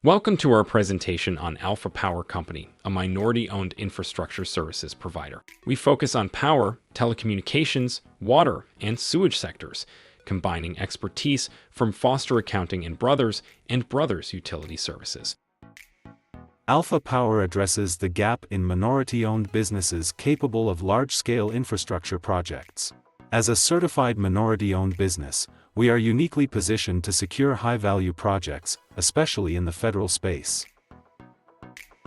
Welcome to our presentation on Alpha Power Company, a minority-owned infrastructure services provider. We focus on power, telecommunications, water, and sewage sectors, combining expertise from Foster Accounting & Brothers and Brothers Utility Services. Alpha Power addresses the gap in minority-owned businesses capable of large-scale infrastructure projects. As a certified minority-owned business, we are uniquely positioned to secure high-value projects, especially in the federal space.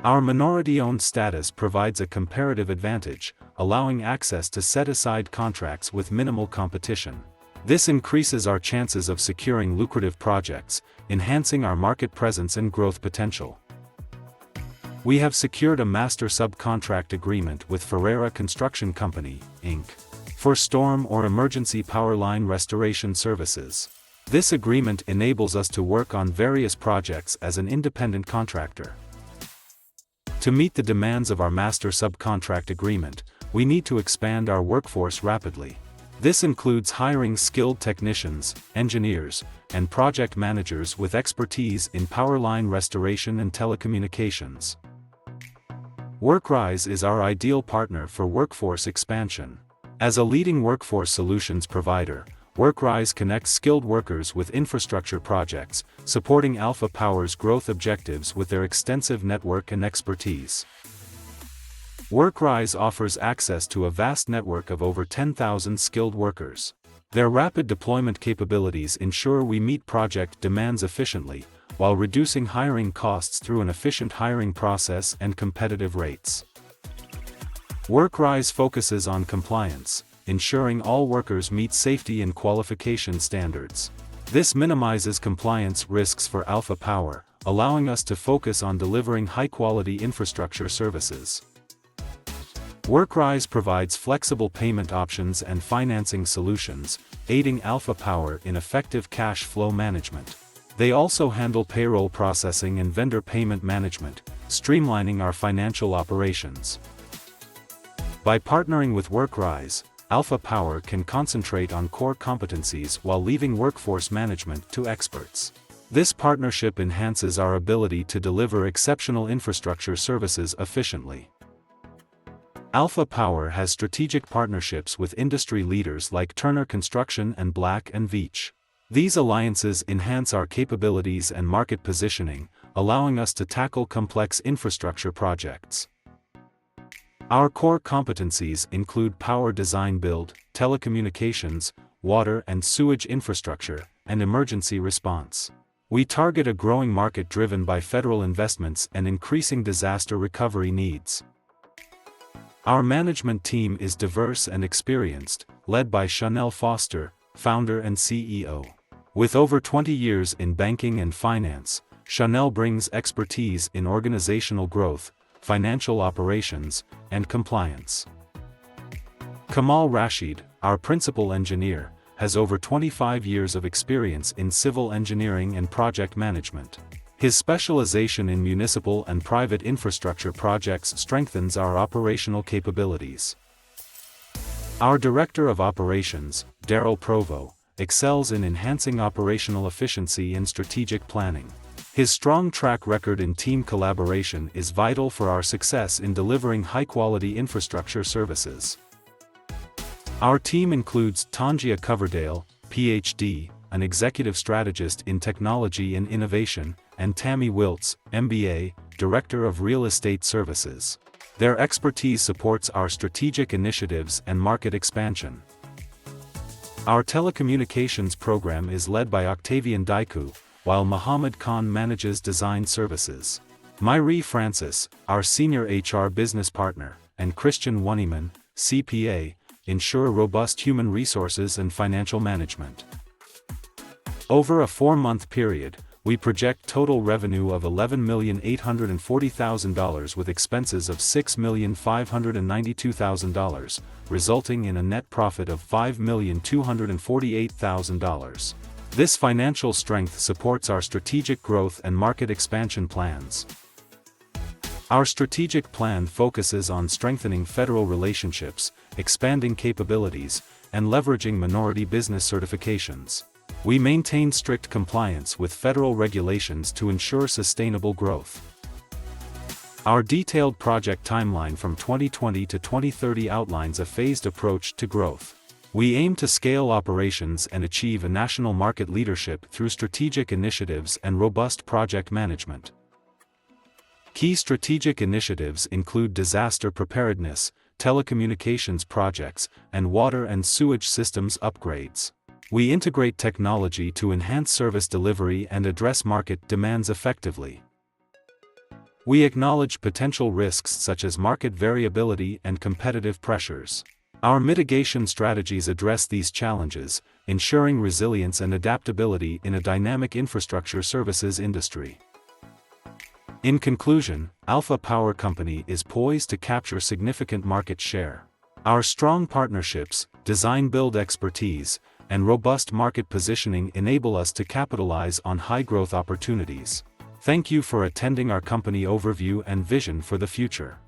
Our minority-owned status provides a comparative advantage, allowing access to set-aside contracts with minimal competition. This increases our chances of securing lucrative projects, enhancing our market presence and growth potential. We have secured a master subcontract agreement with Ferreira Construction Company, Inc., for storm or emergency power line restoration services. This agreement enables us to work on various projects as an independent contractor. To meet the demands of our master subcontract agreement, we need to expand our workforce rapidly. This includes hiring skilled technicians, engineers, and project managers with expertise in power line restoration and telecommunications. WorkRise is our ideal partner for workforce expansion. As a leading workforce solutions provider, WorkRise connects skilled workers with infrastructure projects, supporting Alpha Power's growth objectives with their extensive network and expertise. WorkRise offers access to a vast network of over 10,000 skilled workers. Their rapid deployment capabilities ensure we meet project demands efficiently, while reducing hiring costs through an efficient hiring process and competitive rates. WorkRise focuses on compliance, ensuring all workers meet safety and qualification standards. This minimizes compliance risks for Alpha Power, allowing us to focus on delivering high-quality infrastructure services. WorkRise provides flexible payment options and financing solutions, aiding Alpha Power in effective cash flow management. They also handle payroll processing and vendor payment management, streamlining our financial operations. By partnering with WorkRise, Alpha Power can concentrate on core competencies while leaving workforce management to experts. This partnership enhances our ability to deliver exceptional infrastructure services efficiently. Alpha Power has strategic partnerships with industry leaders like Turner Construction and Black & Veatch. These alliances enhance our capabilities and market positioning, allowing us to tackle complex infrastructure projects. Our core competencies include power design build, telecommunications, water and sewage infrastructure, and emergency response. We target a growing market driven by federal investments and increasing disaster recovery needs. Our management team is diverse and experienced, led by Chanel Foster, founder and CEO. With over 20 years in banking and finance, Chanel brings expertise in organizational growth, financial operations, and compliance. Kamal Rashid, our principal engineer, has over 25 years of experience in civil engineering and project management. His specialization in municipal and private infrastructure projects strengthens our operational capabilities. Our Director of Operations, Daryl Provo, excels in enhancing operational efficiency and strategic planning. His strong track record in team collaboration is vital for our success in delivering high-quality infrastructure services. Our team includes Tangia Coverdale, Ph.D., an executive strategist in technology and innovation, and Tammy Wiltz, MBA, Director of Real Estate Services. Their expertise supports our strategic initiatives and market expansion. Our telecommunications program is led by Octavian Daiku, while Muhammad Khan manages design services. Myri Francis, our senior HR business partner, and Christian Wunneman, CPA, ensure robust human resources and financial management. Over a 4-month period, we project total revenue of $11,840,000 with expenses of $6,592,000, resulting in a net profit of $5,248,000. This financial strength supports our strategic growth and market expansion plans. Our strategic plan focuses on strengthening federal relationships, expanding capabilities, and leveraging minority business certifications. We maintain strict compliance with federal regulations to ensure sustainable growth. Our detailed project timeline from 2020 to 2030 outlines a phased approach to growth. We aim to scale operations and achieve a national market leadership through strategic initiatives and robust project management. Key strategic initiatives include disaster preparedness, telecommunications projects, and water and sewage systems upgrades. We integrate technology to enhance service delivery and address market demands effectively. We acknowledge potential risks such as market variability and competitive pressures. Our mitigation strategies address these challenges, ensuring resilience and adaptability in a dynamic infrastructure services industry. In conclusion, Alpha Power Company is poised to capture significant market share. Our strong partnerships, design-build expertise, and robust market positioning enable us to capitalize on high-growth opportunities. Thank you for attending our company overview and vision for the future.